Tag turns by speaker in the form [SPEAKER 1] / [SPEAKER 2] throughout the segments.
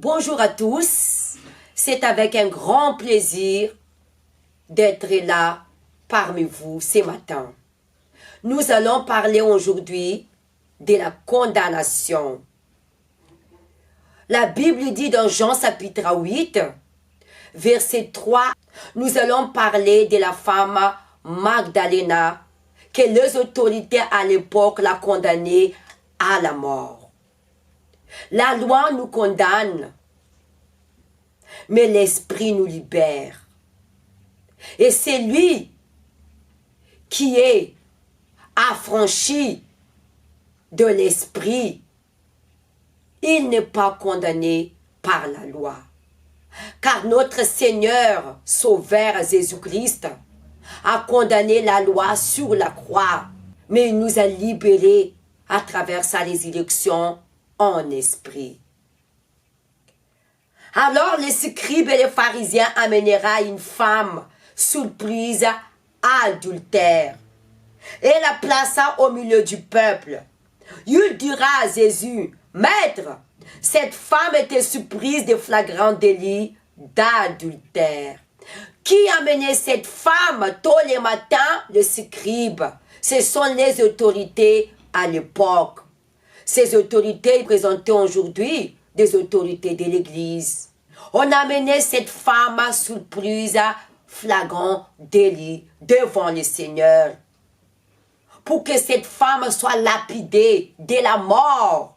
[SPEAKER 1] Bonjour à tous, c'est avec un grand plaisir d'être là parmi vous ce matin. Nous allons parler aujourd'hui de la condamnation. La Bible dit dans Jean chapitre 8, verset 3, nous allons parler de la femme Magdalena, que les autorités à l'époque la condamnaient à la mort. La loi nous condamne, mais l'Esprit nous libère. Et c'est lui qui est affranchi de l'Esprit. Il n'est pas condamné par la loi. Car notre Seigneur, Sauveur Jésus-Christ, a condamné la loi sur la croix, mais il nous a libérés à travers sa résurrection en esprit. Alors les scribes et les pharisiens amènera une femme surprise à adultère et la plaça au milieu du peuple. Il dira à Jésus, « Maître, cette femme était surprise de flagrant délit d'adultère. Qui a mené cette femme tôt le matin? Le scribe. Ce sont les autorités à l'époque. Ces autorités présentées aujourd'hui, des autorités de l'Église. On a mené cette femme surprise à flagrant délit devant le Seigneur. Pour que cette femme soit lapidée dès la mort,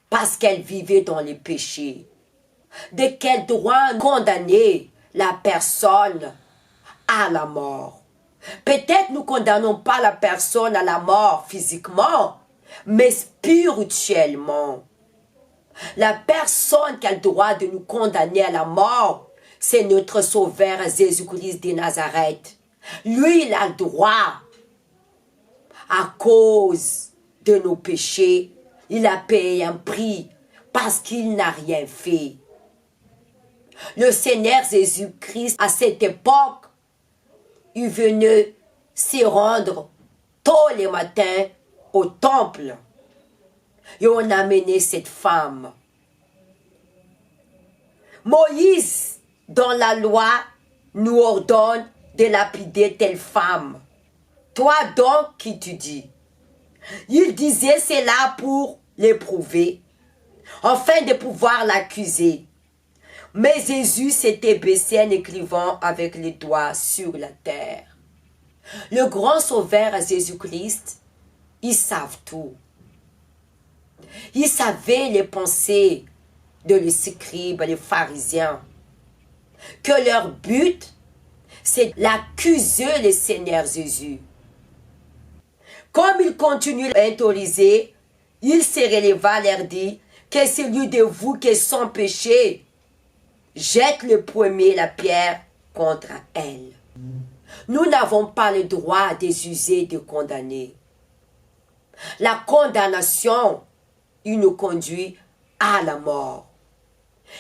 [SPEAKER 1] parce qu'elle vivait dans le péché. De quel droit condamner la personne à la mort? Peut-être nous ne condamnons pas la personne à la mort physiquement, mais spirituellement. La personne qui a le droit de nous condamner à la mort, c'est notre Sauveur Jésus-Christ de Nazareth. Lui, il a le droit, à cause de nos péchés, il a payé un prix parce qu'il n'a rien fait. Le Seigneur Jésus-Christ, à cette époque, il venait se rendre tôt le matin au temple. Et on a mené cette femme. Moïse, dans la loi, nous ordonne de lapider telle femme. Toi donc, qui tu dis? Il disait cela pour l'éprouver, afin de pouvoir l'accuser. Mais Jésus s'était baissé en écrivant avec les doigts sur la terre. Le grand Sauveur Jésus-Christ, ils savent tout. Ils savaient les pensées de les scribes, les pharisiens, que leur but, c'est d'accuser le Seigneur Jésus. Comme ils continuent à autoriser, il se releva, leur dit, que celui de vous qui est sans péché, jette le premier la pierre contre elle. Nous n'avons pas le droit d'user de condamner. La condamnation, il nous conduit à la mort.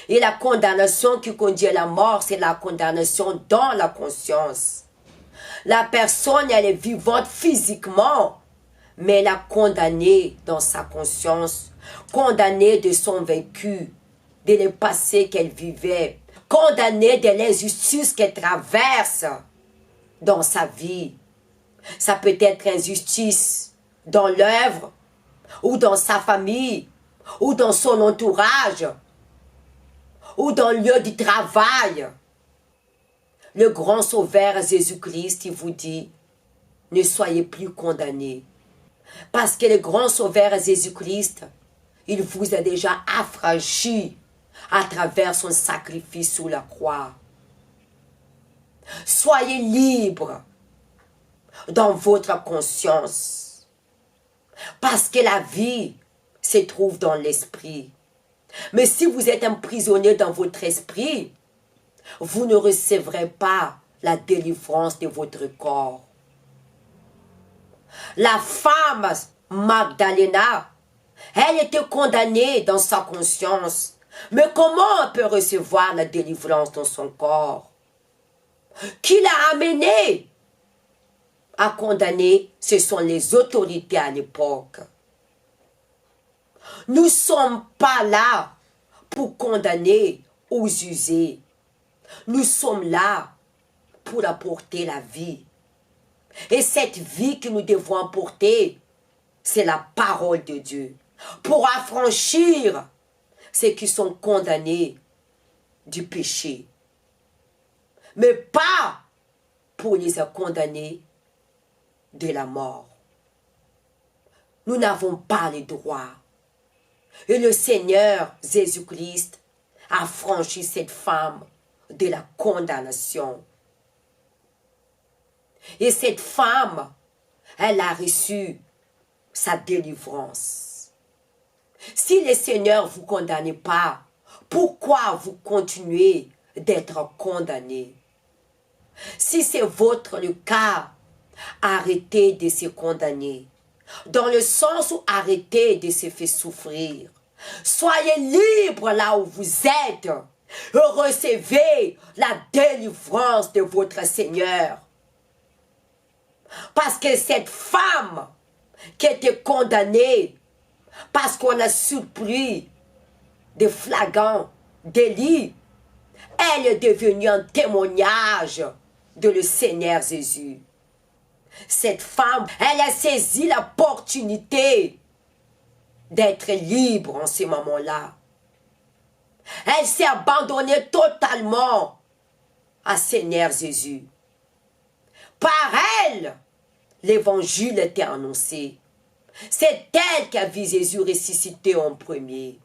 [SPEAKER 1] Et la condamnation qui conduit à la mort, c'est la condamnation dans la conscience. La personne, elle est vivante physiquement, mais elle a condamné dans sa conscience, condamnée de son vécu, de le passé qu'elle vivait, condamnée de l'injustice qu'elle traverse dans sa vie. Ça peut être injustice dans l'œuvre, ou dans sa famille, ou dans son entourage, ou dans le lieu du travail. Le grand Sauveur Jésus-Christ, il vous dit, ne soyez plus condamnés. Parce que le grand Sauveur Jésus-Christ, il vous a déjà affranchi à travers son sacrifice sous la croix. Soyez libres dans votre conscience. Parce que la vie se trouve dans l'esprit. Mais si vous êtes emprisonné dans votre esprit, vous ne recevrez pas la délivrance de votre corps. La femme Magdalena, elle était condamnée dans sa conscience. Mais comment elle peut recevoir la délivrance dans son corps? Qui l'a amenée à condamner? Ce sont les autorités à l'époque. Nous ne sommes pas là pour condamner ou juger. Nous sommes là pour apporter la vie. Et cette vie que nous devons apporter, c'est la parole de Dieu. Pour affranchir ceux qui sont condamnés du péché. Mais pas pour les condamner de la mort. Nous n'avons pas le droit. Et le Seigneur Jésus-Christ a franchi cette femme de la condamnation. Et cette femme, elle a reçu sa délivrance. Si le Seigneur ne vous condamne pas, pourquoi vous continuez d'être condamné? Si c'est votre le cas, arrêtez de se condamner. Dans le sens où arrêtez de se faire souffrir. Soyez libre là où vous êtes. Et recevez la délivrance de votre Seigneur. Parce que cette femme qui était condamnée, parce qu'on a surpris des flagrants délits, elle est devenue un témoignage de le Seigneur Jésus. Cette femme, elle a saisi l'opportunité d'être libre en ce moment-là. Elle s'est abandonnée totalement à Seigneur Jésus. Par elle, l'évangile était annoncé. C'est elle qui a vu Jésus ressuscité en premier.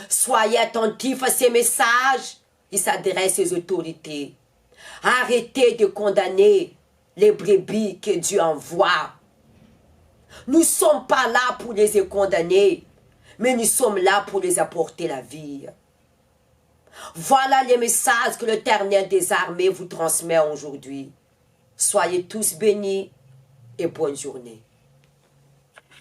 [SPEAKER 1] Soyez attentifs à ces messages. Ils s'adressent aux autorités. Arrêtez de condamner les brebis que Dieu envoie. Nous ne sommes pas là pour les condamner, mais nous sommes là pour les apporter la vie. Voilà les messages que l'Éternel des armées vous transmet aujourd'hui. Soyez tous bénis et bonne journée.